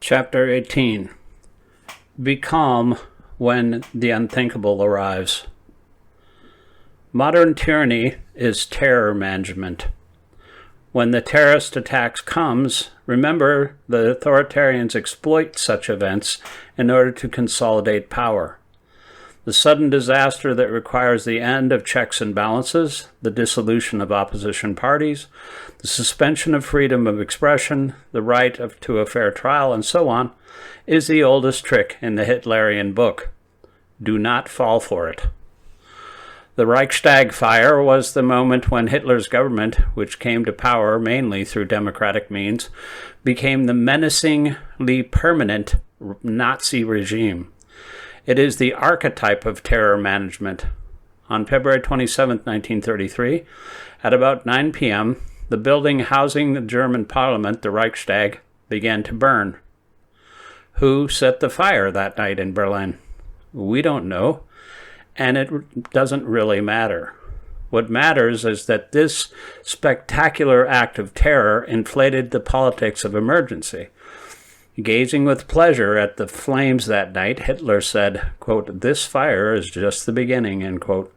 Chapter 18. Be calm when the unthinkable arrives. Modern tyranny is terror management. When the terrorist attacks comes, remember the authoritarians exploit such events in order to consolidate power. The sudden disaster that requires the end of checks and balances, the dissolution of opposition parties, the suspension of freedom of expression, the right to a fair trial, and so on, is the oldest trick in the Hitlerian book. Do not fall for it. The Reichstag fire was the moment when Hitler's government, which came to power mainly through democratic means, became the menacingly permanent Nazi regime. It is the archetype of terror management. On February 27, 1933, at about 9 p.m., the building housing the German parliament, the Reichstag, began to burn. Who set the fire that night in Berlin? We don't know, and it doesn't really matter. What matters is that this spectacular act of terror inflated the politics of emergency. Gazing with pleasure at the flames that night, Hitler said, quote, "This fire is just the beginning," end quote.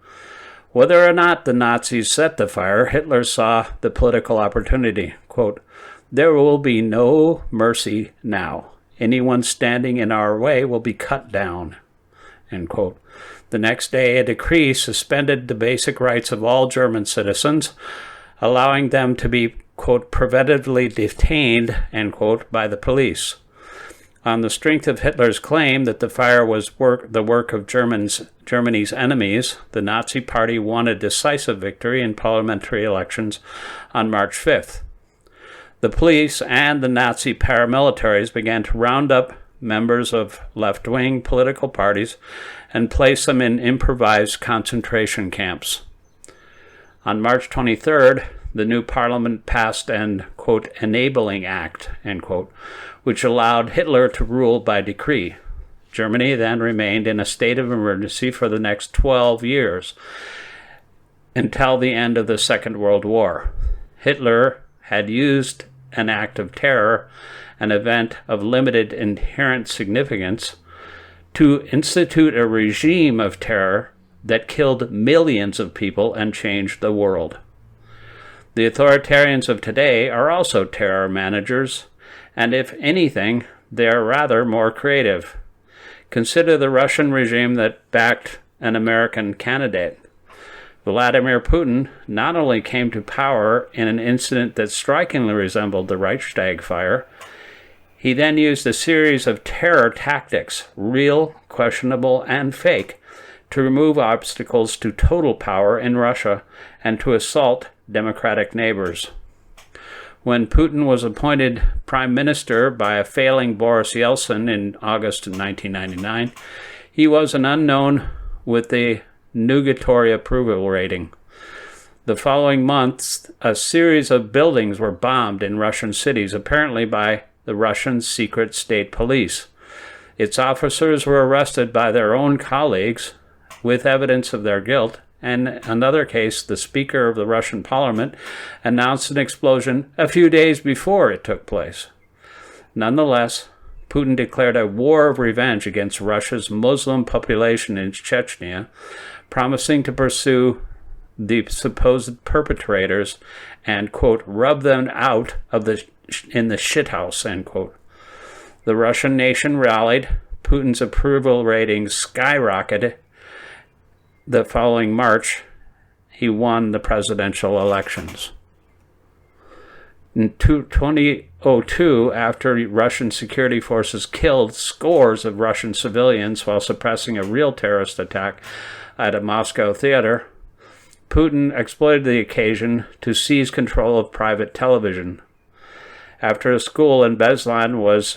Whether or not the Nazis set the fire, Hitler saw the political opportunity. Quote, "There will be no mercy now. Anyone standing in our way will be cut down," end quote. The next day, a decree suspended the basic rights of all German citizens, allowing them to be, quote, "preventively detained," end quote, by the police. On the strength of Hitler's claim that the fire was the work of Germany's enemies, the Nazi Party won a decisive victory in parliamentary elections on March 5th. The police and the Nazi paramilitaries began to round up members of left-wing political parties and place them in improvised concentration camps. On March 23rd, the new parliament passed an, quote, "enabling act," end quote, which allowed Hitler to rule by decree. Germany then remained in a state of emergency for the next 12 years, until the end of the Second World War. Hitler had used an act of terror, an event of limited inherent significance, to institute a regime of terror that killed millions of people and changed the world. The authoritarians of today are also terror managers, and if anything, they are rather more creative. Consider the Russian regime that backed an American candidate. Vladimir Putin not only came to power in an incident that strikingly resembled the Reichstag fire, he then used a series of terror tactics, real, questionable, and fake, to remove obstacles to total power in Russia and to assault democratic neighbors. When Putin was appointed prime minister by a failing Boris Yeltsin in August of 1999, he was an unknown with a nugatory approval rating. The following months, a series of buildings were bombed in Russian cities, apparently by the Russian secret state police. Its officers were arrested by their own colleagues with evidence of their guilt. And in another case, the Speaker of the Russian Parliament announced an explosion a few days before it took place. Nonetheless, Putin declared a war of revenge against Russia's Muslim population in Chechnya, promising to pursue the supposed perpetrators and, quote, "rub them out of in the shithouse," end quote. The Russian nation rallied. Putin's approval ratings skyrocketed. The following March, he won the presidential elections. In 2002, after Russian security forces killed scores of Russian civilians while suppressing a real terrorist attack at a Moscow theater, Putin exploited the occasion to seize control of private television. After a school in Beslan was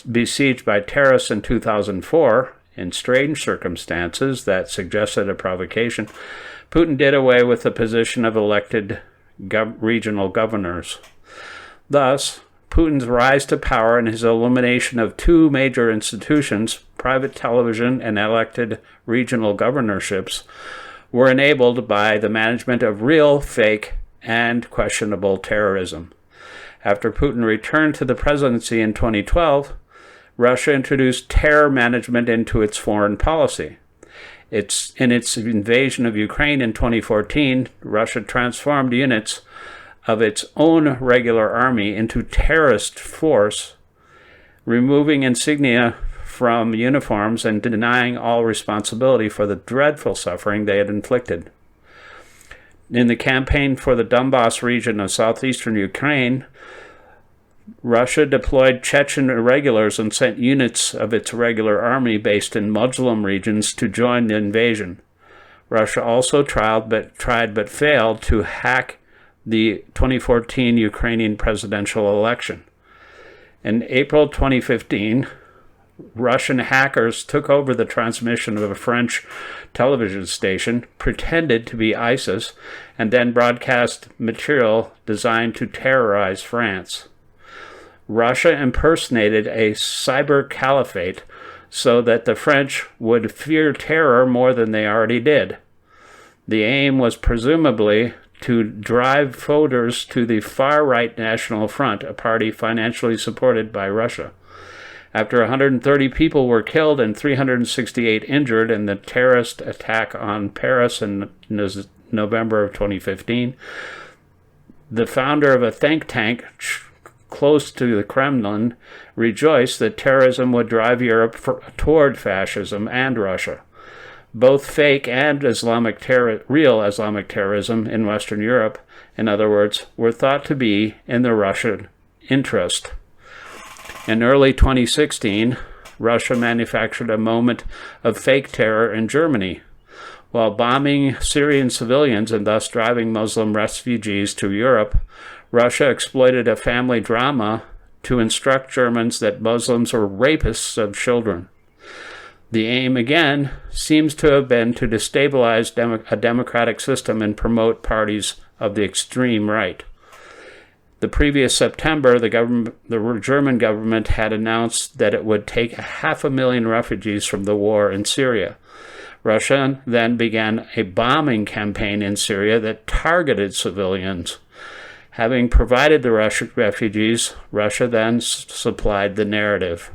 besieged by terrorists in 2004, in strange circumstances that suggested a provocation, Putin did away with the position of elected regional governors. Thus, Putin's rise to power and his elimination of two major institutions, private television and elected regional governorships, were enabled by the management of real, fake, and questionable terrorism. After Putin returned to the presidency in 2012, Russia introduced terror management into its foreign policy. In its invasion of Ukraine in 2014, Russia transformed units of its own regular army into terrorist force, removing insignia from uniforms and denying all responsibility for the dreadful suffering they had inflicted. In the campaign for the Donbas region of southeastern Ukraine, Russia deployed Chechen irregulars and sent units of its regular army based in Muslim regions to join the invasion. Russia also tried but failed to hack the 2014 Ukrainian presidential election. In April 2015, Russian hackers took over the transmission of a French television station, pretended to be ISIS, and then broadcast material designed to terrorize France. Russia impersonated a cyber caliphate so that the French would fear terror more than they already did. The aim was presumably to drive voters to the far-right National Front, a party financially supported by Russia. After 130 people were killed and 368 injured in the terrorist attack on Paris in November of 2015, the founder of a think tank close to the Kremlin rejoiced that terrorism would drive Europe toward fascism and Russia. Both fake and real Islamic terrorism in Western Europe, in other words, were thought to be in the Russian interest. In early 2016, Russia manufactured a moment of fake terror in Germany. While bombing Syrian civilians and thus driving Muslim refugees to Europe, Russia exploited a family drama to instruct Germans that Muslims were rapists of children. The aim, again, seems to have been to destabilize a democratic system and promote parties of the extreme right. The previous September, the German government had announced that it would take 500,000 refugees from the war in Syria. Russia then began a bombing campaign in Syria that targeted civilians. Having provided the refugees, Russia then supplied the narrative.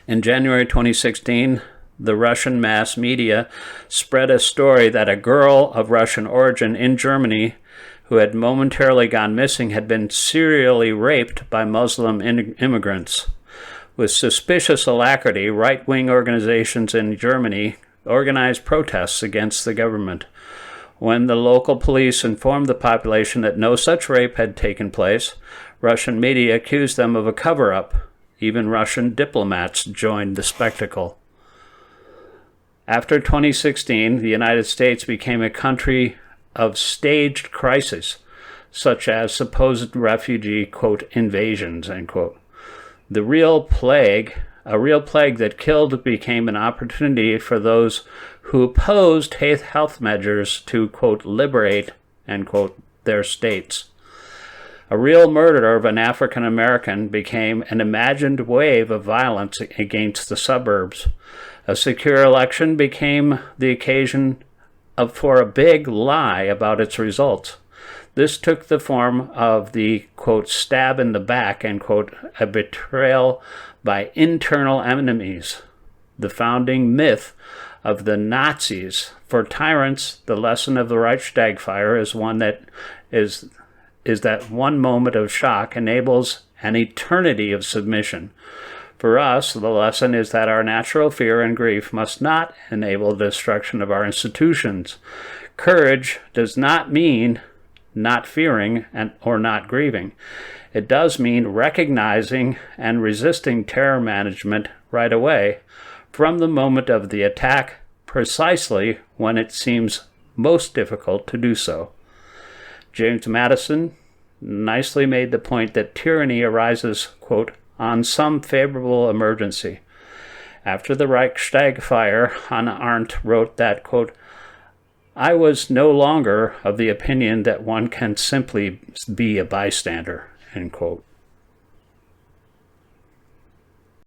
In January 2016, the Russian mass media spread a story that a girl of Russian origin in Germany who had momentarily gone missing had been serially raped by Muslim immigrants. With suspicious alacrity, right-wing organizations in Germany organized protests against the government. When the local police informed the population that no such rape had taken place, Russian media accused them of a cover-up. Even Russian diplomats joined the spectacle. After 2016, the United States became a country of staged crises, such as supposed refugee, quote, invasions, end quote. A real plague that killed became an opportunity for those who opposed health measures to, quote, liberate, end quote, their states. A real murder of an African American became an imagined wave of violence against the suburbs. A secure election became the occasion for a big lie about its results. This took the form of the, quote, stab in the back, end quote, a betrayal by internal enemies, the founding myth of the Nazis. For tyrants, the lesson of the Reichstag fire is that one moment of shock enables an eternity of submission. For us, the lesson is that our natural fear and grief must not enable the destruction of our institutions. Courage does not mean not fearing or not grieving. It does mean recognizing and resisting terror management right away from the moment of the attack, precisely when it seems most difficult to do so. James Madison nicely made the point that tyranny arises, quote, on some favorable emergency. After the Reichstag fire, Hannah Arendt wrote that, quote, I was no longer of the opinion that one can simply be a bystander, end quote.